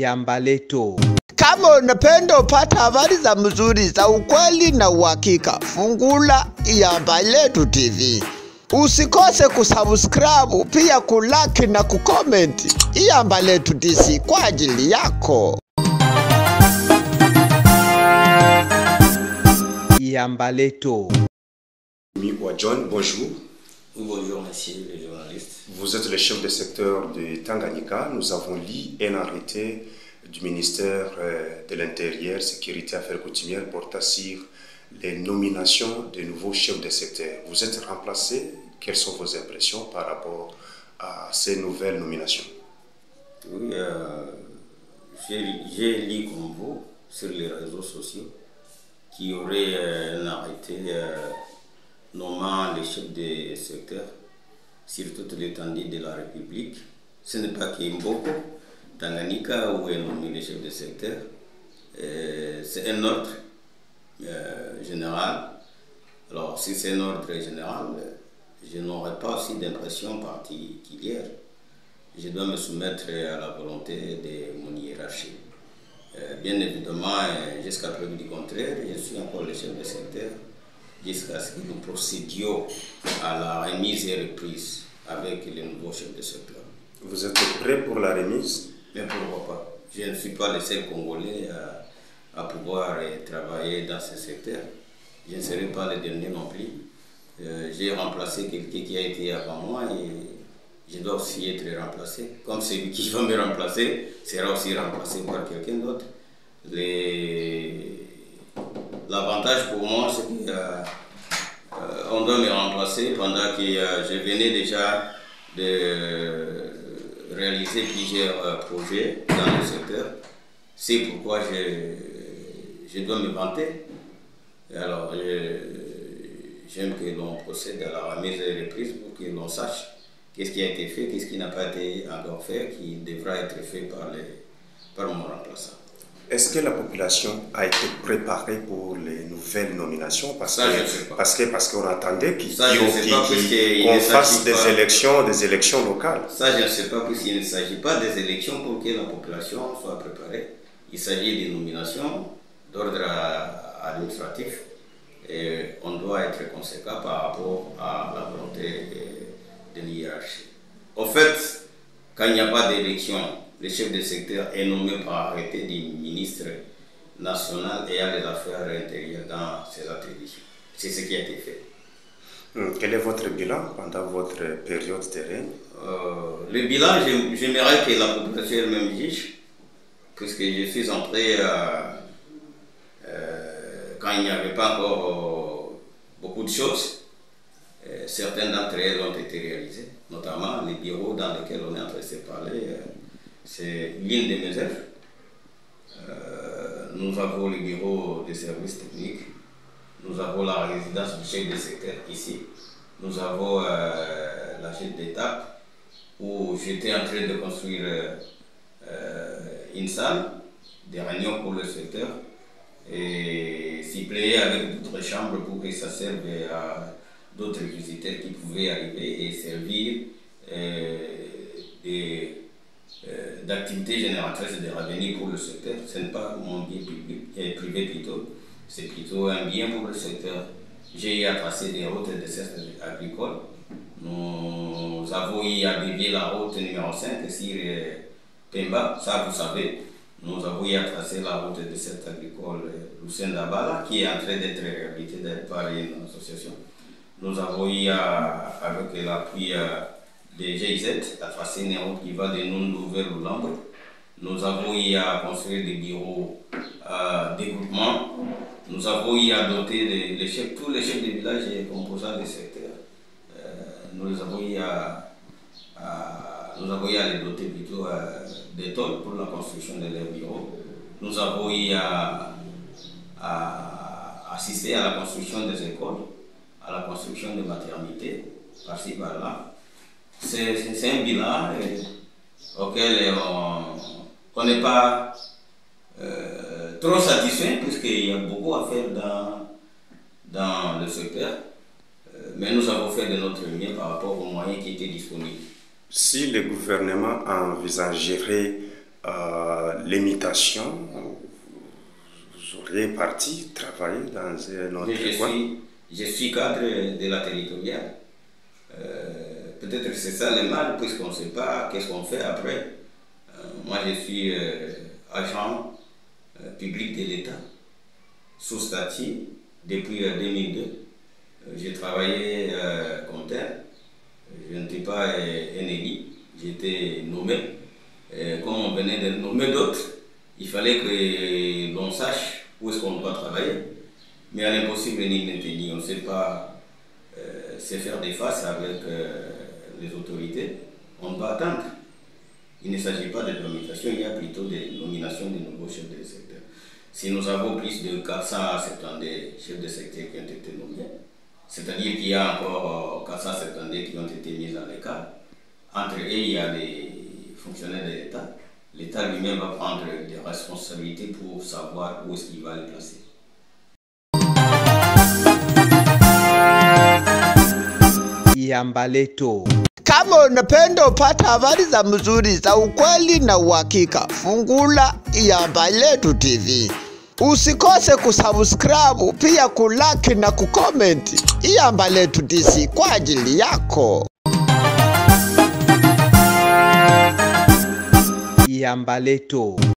Iyamba Leto. Kama unapenda upata habari za mzuri za ukweli na uhakika, fungula Iyamba Leto TV. Usikose kusubscribe, pia kulike na kucomment. Iyamba Leto DC kwa ajili yako. Iyamba Leto. John, bonjour. Bonjour, monsieur le journaliste. Vous êtes le chef de secteur de Tanganyika. Nous avons lu un arrêté du ministère de l'Intérieur, Sécurité et Affaires coutumières portant sur les nominations de nouveaux chefs de secteur. Vous êtes remplacé. Quelles sont vos impressions par rapport à ces nouvelles nominations? Oui, j'ai lu comme vous sur les réseaux sociaux qu'il y aurait un arrêté nommant les chefs de secteur sur toute l'étendue de la République. Ce n'est pas Kimboko, Tanganyika où est nommé les chefs de secteur. C'est un ordre général. Alors, si c'est un ordre général, je n'aurai pas aussi d'impression particulière. Je dois me soumettre à la volonté de mon hiérarchie. Bien évidemment, jusqu'à preuve du contraire, je suis encore le chef de secteur jusqu'à ce que nous procédions à la remise et reprise avec les nouveaux chefs de secteur. Vous êtes prêt pour la remise? Mais pourquoi pas? Je ne suis pas le seul Congolais à pouvoir travailler dans ce secteur. Je ne serai pas le dernier non plus. J'ai remplacé quelqu'un qui a été avant moi et je dois aussi être remplacé. Comme celui qui va me remplacer sera aussi remplacé par quelqu'un d'autre. L'avantage pour moi, c'est qu'on doit me remplacer pendant que je venais déjà de réaliser plusieurs projets dans le secteur. C'est pourquoi je dois me vanter. Alors, j'aime que l'on procède à la remise et reprise pour que l'on sache qu'est-ce qui a été fait, qu'est-ce qui n'a pas été encore fait, qui devra être fait par mon remplaçant. Est-ce que la population a été préparée pour les nouvelles nominations? Parce qu'on attendait qu'on fasse des élections locales. Ça, je ne sais pas, puisqu'il ne s'agit pas des élections pour que la population soit préparée. Il s'agit des nominations d'ordre administratif. Et on doit être conséquent par rapport à la volonté de l'hiérarchie. Au fait, quand il n'y a pas d'élection, le chef de secteur est nommé par arrêté du ministre national ayant les affaires intérieures dans ses attributions. C'est ce qui a été fait. Quel est votre bilan pendant votre période de règne? Le bilan, j'aimerais que la population elle-même juge, puisque je suis entré quand il n'y avait pas encore beaucoup de choses. Certaines d'entre elles ont été réalisées, notamment les bureaux dans lesquels on est en train de se parler. C'est l'île de mes œuvres. Nous avons le bureau des services techniques. Nous avons la résidence du chef de secteur ici. Nous avons la chute d'étape où j'étais en train de construire une salle de réunion pour le secteur et s'y player avec d'autres chambres pour que ça serve à d'autres visiteurs qui pouvaient arriver et servir d'activités génératrices de revenus pour le secteur. Ce n'est pas mon bien public, privé plutôt, c'est plutôt un bien pour le secteur. J'ai eu à passer des routes de dessertes agricoles. Nous avons eu à dévier la route numéro 5 sur Pemba, ça vous savez. Nous avons eu à tracer la route de dessert agricole Lucien Dabala qui est en train d'être réhabilitée par une association. Nous avons eu avec l'appui des GIZ à tracer une route qui va de Nundu vers Lulambo. Nous avons eu à construire des bureaux de groupement. Nous avons eu à doter tous les chefs de village et composants des secteurs. Nous avons eu à les doter plutôt d'étoiles pour la construction de leurs bureaux. Nous avons eu à assister à la construction des écoles, à la construction des maternités, par-ci par-là. C'est un bilan auquel on n'est pas trop satisfait, puisqu'il y a beaucoup à faire dans le secteur. Mais nous avons fait de notre mieux par rapport aux moyens qui étaient disponibles. Si le gouvernement envisagerait l'imitation, vous auriez parti travailler dans un autre coin. Je suis cadre de la territoriale. Peut-être que c'est ça le mal, puisqu'on ne sait pas qu'est-ce qu'on fait après. Moi, je suis agent public de l'État, sous statut, depuis 2002. J'ai travaillé comme tel. Je n'étais pas un élu, j'étais nommé. Comme on venait de nommer d'autres, il fallait que l'on sache où est-ce qu'on doit travailler. Mais à l'impossible, ni on ne sait pas se faire des faces avec les autorités. On doit attendre. Il ne s'agit pas de nomination, il y a plutôt des nominations de nouveaux chefs de secteur. Si nous avons plus de 470 chefs de secteur qui ont été nommés, c'est-à-dire qu'il y a encore 470 qui ont été mis à l'écart, entre eux, il y a des fonctionnaires de l'État. L'État lui-même va prendre des responsabilités pour savoir où est-ce qu'il va les placer. Yambaleto. Kama unapenda upata habari za mzuri za ukweli na uhakika, fungula Iyambaletu TV. Usikose kusubscribe, pia kulike na kucomment. Iyambaletu DC kwa ajili yako. Yambaleto.